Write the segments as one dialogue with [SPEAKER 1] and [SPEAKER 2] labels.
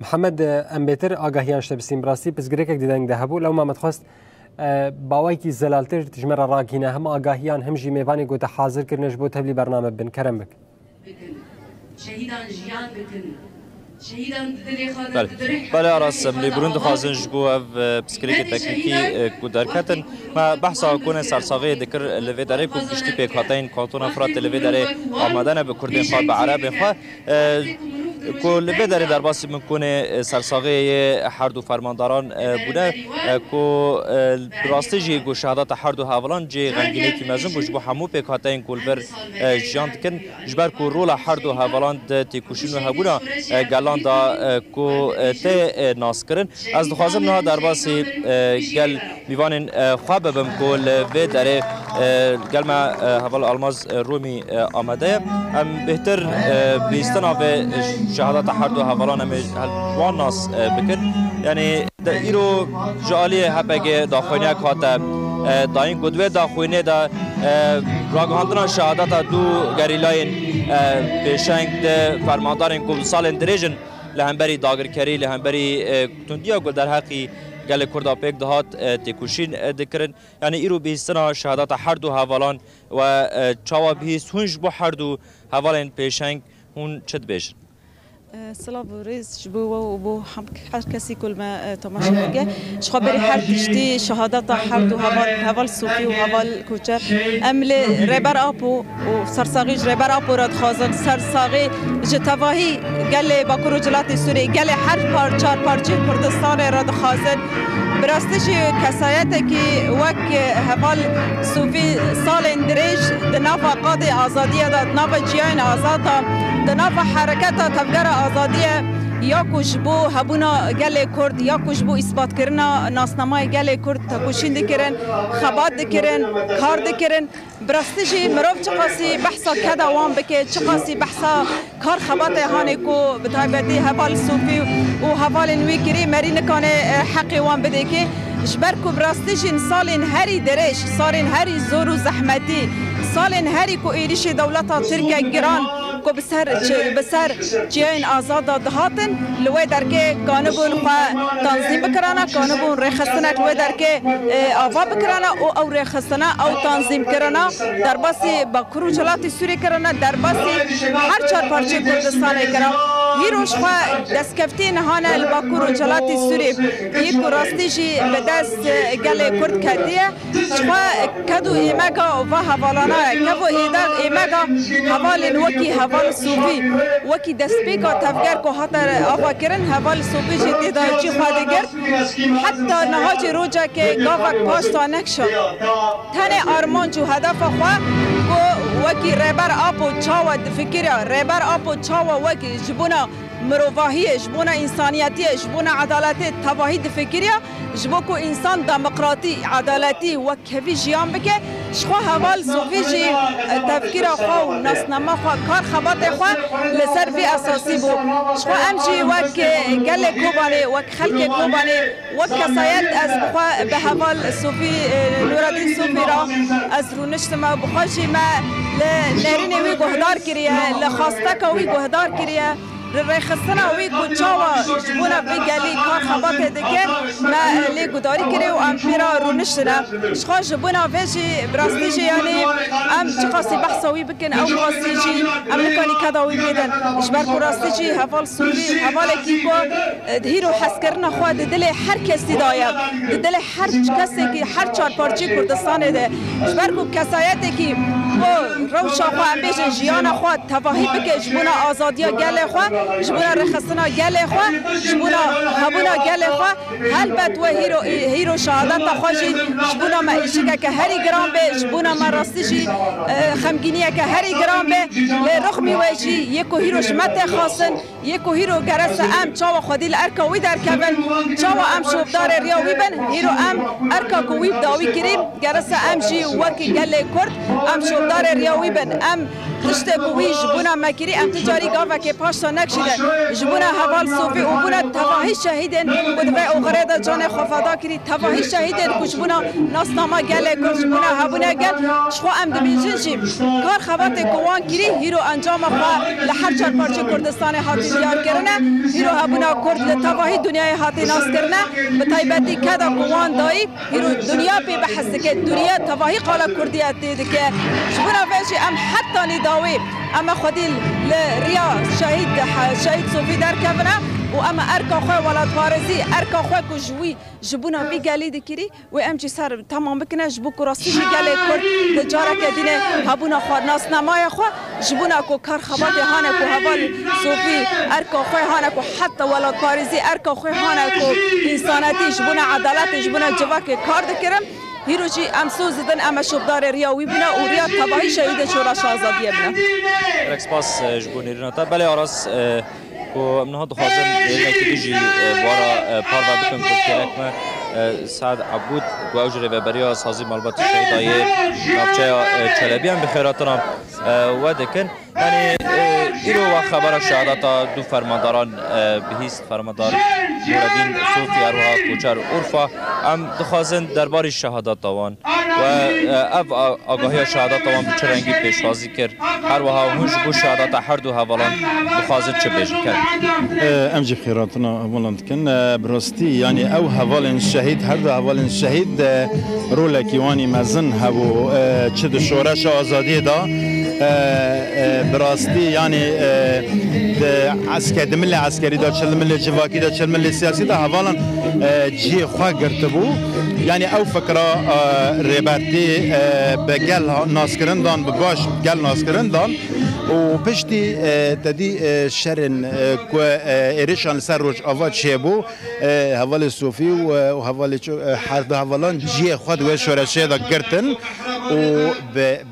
[SPEAKER 1] محمد ام بهتر آگاهیان شته بسیم براستی پس گریک دیدن ده هبو لو ما متخواست باوی کی زلالتر تجمر راگینه هم آگاهیان هم جی میوانی گوت حاضر کرنش بو تبلی برنامه بن کرم بک
[SPEAKER 2] شهیدان جیان بکن شهیدان دلی خاطر
[SPEAKER 3] بله بله آراسم لیبرون خازنج بو اف بسکریک تکنیکی کودرکتن ما بحثا کنه سرساقه دکر لوی داره کو گشتی پیکاتین کانتون فرات لوی داره آمدن به کردین خواه به عرب خواه کو لوی داره در باسی میکنه سرساقه هر دو فرمانداران بوده کو راستی جی گو شهادت هر دو حوالان جی غنگینه کی مزن بوش بو همو پیکاتین کولبر جاند کن جبر کو رول هر دو حوالان تیکوشین و هبونا گلان دا کو ته ناس کرن از دخوازم نه در باسی گل میوانن خواب بم کول و داره گل ما حوال الماز رومی آمده هم بهتر بیستنا به شهادت هر دو حوالان هم جوان ناس بکن یعنی ایرو جالی هپگه داخوینه کاته داین گدوه داخوینه دا راگهاندنا شهادت دو گریلاین پیشنگ فرماندارین کو سال دریجن لهمبری داگرکری لهمبری تندیا گل در حقی گل کردا پیک دهات تکوشین دکرن یعنی ایرو بیستنا شهادت هر دو حوالان و چاوا بیست هنج بو هر دو حوالین پیشنگ هون چد بیشن
[SPEAKER 4] سلام ورز جبوا وبو هر کسی کل ما تماشا میگه خبری هر تشتی شهادت هر دو حوال صوفی و حوال کوچه امل ربر آپو و سرساقی ربر آپو راد خازن سرساقی جتواهی گله باکرو جلات سوری گله هر پارچه کردستان راد خازن براستش کسایت کی وک حوال صوفی سال اندریج دناف قاد آزادی داد ناف جیان آزادا دناف حرکت تفگر آزادیه یا کشبو هبونا گل کرد یا کشبو اثبات کرنا ناسنامای گل کرد تکوشین دکرن خبات دکرن کار دکرن برستجی مروف چقاسی بحثا کدا وان بکه چقاسی بحثا کار خبات هانه کو بتایبتی حوال صوفی و حوال نوی کری مری نکانه حقی وان بده که جبرکو برستجی سالین هری درش سالین هری زور و زحمتی سالین هری کو ایریش دولتا ترکیه گران کو بسر جیان آزاد دهاتن لوی درکه کانبون خوا تنظیم بکرانا کانبون رخصتنا لوی درکه آوا بکرانا او رخصتنا او تنظیم کرانا در باسی با کرو جلاتی سوری کرانا در باسی هر چهار پارچه کردستان کرا هیروش خوا دستکفتین هانه با کرو جلاتی سوری هیرکو راستی جی به دست گل کرد کردیه خوا کدو ایمگا و حوالانا کبو ایمگا حوال وکی حوال صوفی وکی دستپیکا تفگر کو هاتر آوا کرن حوال صوفی جدی دا جی خواده گرد حتی نهاج روجا که گاوک پاشتا نکشا تن آرمان جو هدف خواه کو وکی ریبر آپو چاوا فکر ریبر آپو چاوا وکی جبونا مروواهی جبونا انسانیتی جبونا عدالتی تواهی فکریه جبو کو انسان دموکراتی عدالتی و کفی جیان بکه شخوا حوال صوفی جی تفکیر خوا و ناسنامه خوا کار خبات خوا لسر فی اساسی بو شخوا امچی وک گل کوبانه وک خلق کوبانه وک کسایت از خوا به حوال صوفی نورالدین صوفی را از رونشت ما بخوشی ما لرین وی گهدار کریه لخواسته وی گهدار کریه رخصتنا وی کوچاوا جبونا بگلی کار خبات دکر ما لی گداری کری و امپیرا رونشتنا شخوا جبونا ویجی براستیجی یعنی ام چقاسی بحثاوی بکن او قاسیجی ام نکانی کداوی بیدن جبر راستیجی حوال صوفی حوال کی کو هیرو حس کرنا خوا دل هر کسی داید دل هر کسی که هر چهار پارچه کردستان ده جبر کو کسایت کی و روشا خوا ام بیجن جیان خوا تواهی بکه جبونا آزادیا گل خوا جبونا رخصتنا گل خوا جبونا هبونا گل خوا هلبت و هیرو شهادت خواجی جبونا ما ایشی که هری گرام به جبونا ما راستیجی خمگینیه که هری گرام به لرخمی ویجی یکو هیرو شمت خاصن یکو هیرو گرس ام چاوا خودی لارکا وی در کبن چاوا ام شوبدار ریاوی بن هیرو ام ارکا کوی داوی کریم گرس ام جی وکی گل کرد ام شوبدار ریاوی بن ام تشته بوی جبونا مکری ام تجاری گاوا که پاشتا نکشیده جبونا حوال صوفی و بونا تواهی شهیدن و دوی اغرده جان خفادا کری تواهی شهیدن کجبونا ناسناما گله کجبونا هبونا گل شخوا ام دبیجن جیم کار خوات کوان کری هیرو انجام خوا لحر چار پارچه کردستان هاتی دیار کرنه هیرو هبونا کرد لتواهی دنیای هاتی ناس کرنه بتایبتی کدا کوان دایی هیرو دنیا پی بحث که دنیا تواهی قالا کردیت دیده که جبونا فیشی ام حتی نداوی اما خودی لریا شهید صوفی در کبنه و اما ارکا خواه ولاد فارزی ارکا خواه که جوی جبونا بی گلی دکری و ام چی سر تمام بکنه جبو کراستی جی گلی کرد دجاره که دینه هبونا خواه ناس نمای خواه جبونا که کار خبات هانه که حوال صوفی ارکا خواه هانه که حتی ولاد فارزی ارکا خواه هانه که انسانتی جبونا عدالت جبونا جوا که کار دکرم هیروچی ام سوزدن ام شبدار ریاوی بنا و ریا تباهی شهید شورش آزادی بنا
[SPEAKER 3] رکسپاس جبونی رناتا بله آراس و منها دخوازن نکیدیجی وارا پاروا بکن کرد ما سعد عبود و اوجر و بریا سازی مالبات شهیدای نافچه چلبی هم بخیراتنا و دکن یعنی ایرو و خبر شهادت دو فرمانداران بهیست فرماندار نوردین صوفی اروها کوچر عرفا هم دخوازن درباری شهادت دوان و اف آگاهی شهادت دوان به چه رنگی پیشوازی کرد هر وها هنج بو شهادت هر دو حوالان دخوازن چه بیجی کرد
[SPEAKER 5] امجی بخیراتنا اولاند کن براستی یعنی او حوال شهید هر دو حوال شهید رول کیوانی مزن هبو چه دو شورش آزادی دا براستی یعنی عسکری ملی عسکری دا چل ملی جواکی دا چل ملی سیاسی دا حوالا جی خواه گرته بو یعنی او فکره ریبرتی به گل ناسکرن دان به باش گل ناسکرن دان و پشتی تدی شرن که ایرشان سر روش آواد چه بو حوال صوفی و حوال هر دو حوالان جی خود و شورشه دا گرتن و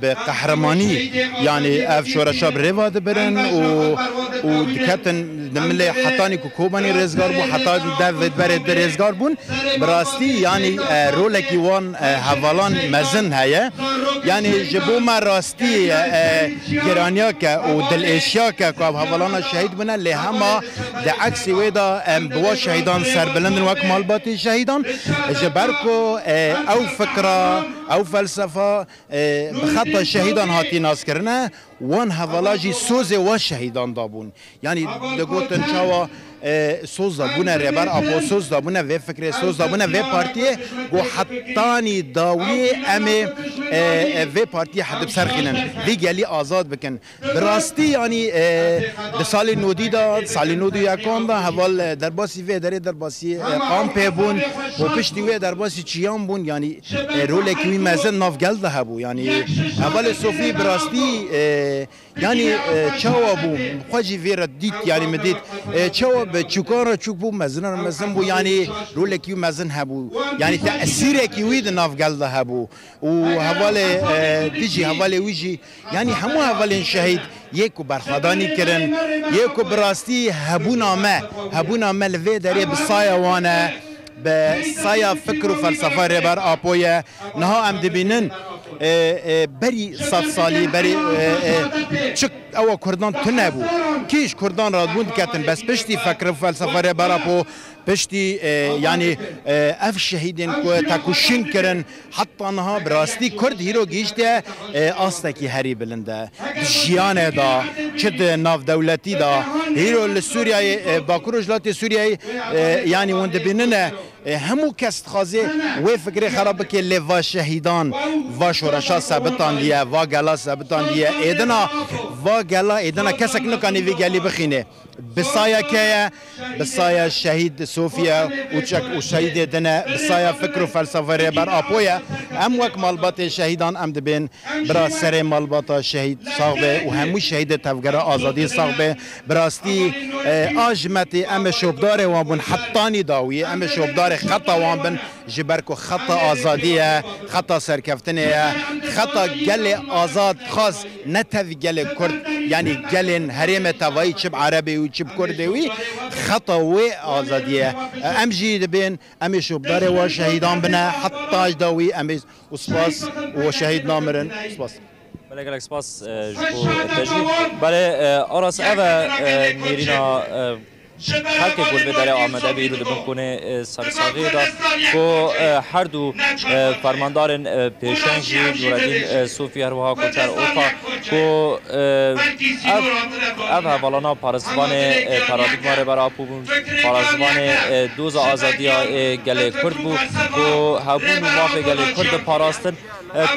[SPEAKER 5] به قهرمانی یعنی اف شورشا بریواد برن و دکتن دمله حتانی که کوبانی رزگار بو حتا دوید برد رزگار بون براستی یعنی رولکی وان حوالان مزن هیا یعنی جبو ما راستی گرانیا که و دل اشیا که حوالان شهید بنا لهما ده عکسی ویدا بوا شهیدان سربلندن وک مالباتی شهیدان جبرکو او فکره او فلسفه بخطا شهیدان هاتی ناس کرنه وان حوالاجی سوز و شهیدان دابون یعنی دگوتن چاوا سوز دابونه ریبر اپو سوز دابونه و فکر سوز دابونه و پارتیه گو حتانی داوی امه و پارتی حد بسرخینن وی گلی آزاد بکن براستی یعنی ده سال نودی دا سال نودی یکان دا حوال درباسی و داره درباسی قامپه بون و پشتی و درباسی چیان بون یعنی رول کمی مزن نافگل ده بو یعنی حوال صوفی براستی یعنی چاوا بو خواجی ویرا دید یعنی مدید چاوا به چوکارا چوک بو مزن بو یعنی رول کمی مزن هبو یعنی تأثیر کیوی ده نافگل ده بو و حوال دیجی حوال ویجی یعنی همو حوال شهید یکو برخوادانی کرن یکو براستی هبونامه لوی داره بسایه وانه به سایه فکر و فلسفه ریبر آپویه نها ام دبینن بری 100 سالی بری چک او کردان تو نبو کیش کردان را بوند کتن بس پشتی فکر و فلسفه ریبر آپو پشتی یعنی اف شهیدین کو تکوشین کرن حتی نها براستی کرد هیرو گیشته آستکی هری بلنده جیانه دا چد ناف دولتی دا هیرو لسوریای باکور جلات سوریای یعنی وند بیننه همو کس خازه و فکر خراب که لوا شهیدان و شورشا ثابتان دیه و گلا ثابتان دیه ایدنا کسک نکنی وی گلی بخینه بسایا که بسایا شهید صوفیا و شهید دنه بسایا فکر و فلسفه ریبر آپویا ام وک مالبات شهیدان ام دبین برا سر مالبات شهید ساغبه و همو شهید تفگره آزادی ساغبه براستی آجمت ام شوبدار وان بون حطانی داوی ام شوبدار خطا وان بن جبرکو خطا آزادیه خطا سرکفتنه خطا گل آزاد خاص نتوی گل کرد یعنی گلن حریم توایی چب عربی و چب کردوی خطا و آزادیه ام جید بین ام شوبدار و شهیدان بنا حتی داوی ام اسپاس و شهید نامرن اسپاس
[SPEAKER 3] بله گلک سپاس جو تجربه بله آراس اوه میرینا هرکه گل بداره آمده بیرو دبن کنه سرساغی دا کو هر دو فرماندار پیشنجی نوردین صوفی هروها کوچر اوپا کو اف حوالانا پارزوان پارادیگما برا پوبون پارزوان دوز آزادی گل کرد بو کو هبون مافی گل کرد پاراستن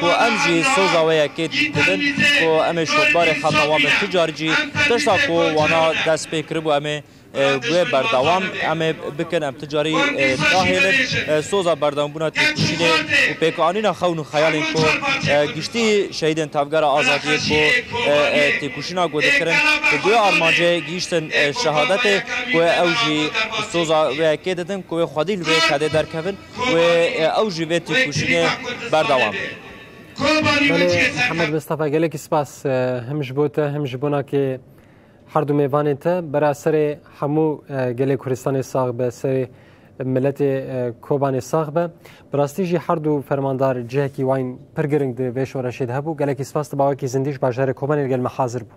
[SPEAKER 3] کو امجی سوزاوی که دیدن کو ام شبار خطوام تجارجی داشتا کو وانا دست پیکر بو ام و بردوام ام بکن ام تجاری داخل سوزا بردوام بنا تکوشیده و پیکانینا خون خیالین کو گشتی شهیدن تفگر آزادی کو تکوشینا گوده کرن که دوی آرمانجه گیشتن شهادت کو اوجی سوزا و که دادن کو خودیل و کده در کفن و اوجی و تکوشیده بردوام.
[SPEAKER 1] بله محمد مصطفى گلک سپاس همش بوته همش بونا که هر دو میوان ته برای سر همو گله کوردستان ساغ به سر ملت کوبان ساغ به براستیجی هر دو فرماندار جه کی واین پرگرنگ ده ویش ورشید هبو گله کی سپاس باوکی زندیش باجر کوبان گل محاضر بو